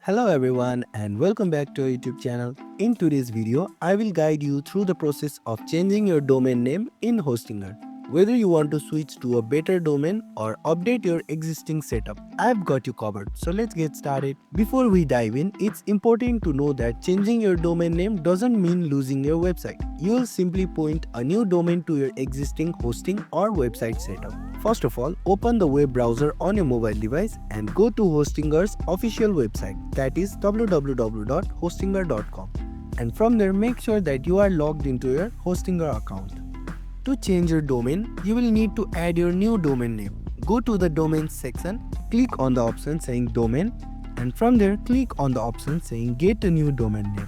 Hello everyone and welcome back to our YouTube channel. In today's video, I will guide you through the process of changing your domain name in Hostinger. Whether you want to switch to a better domain or update your existing setup, I've got you covered. So let's get started. Before we dive in, it's important to know that changing your domain name doesn't mean losing your website. You'll simply point a new domain to your existing hosting or website setup. First of all, open the web browser on your mobile device and go to Hostinger's official website, that is www.hostinger.com. And from there, make sure that you are logged into your Hostinger account. To change your domain, you will need to add your new domain name. Go to the Domains section, click on the option saying Domain, and from there, click on the option saying Get a new domain name.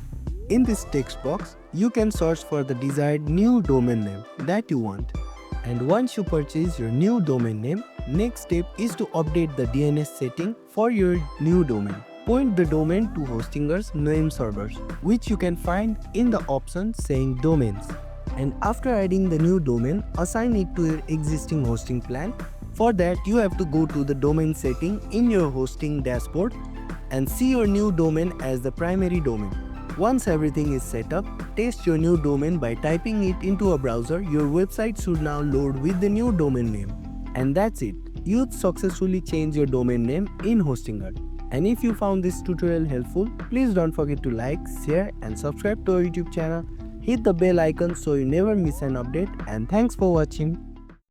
In this text box, you can search for the desired new domain name that you want. And once you purchase your new domain name, next step is to update the DNS setting for your new domain. Point the domain to Hostinger's name servers, which you can find in the option saying Domains. And after adding the new domain, assign it to your existing hosting plan. For that, you have to go to the domain setting in your hosting dashboard and see your new domain as the primary domain. Once everything is set up, test your new domain by typing it into a browser. Your website should now load with the new domain name. And that's it. You've successfully changed your domain name in Hostinger. And if you found this tutorial helpful, please don't forget to like, share and subscribe to our YouTube channel. Hit the bell icon so you never miss an update, and thanks for watching.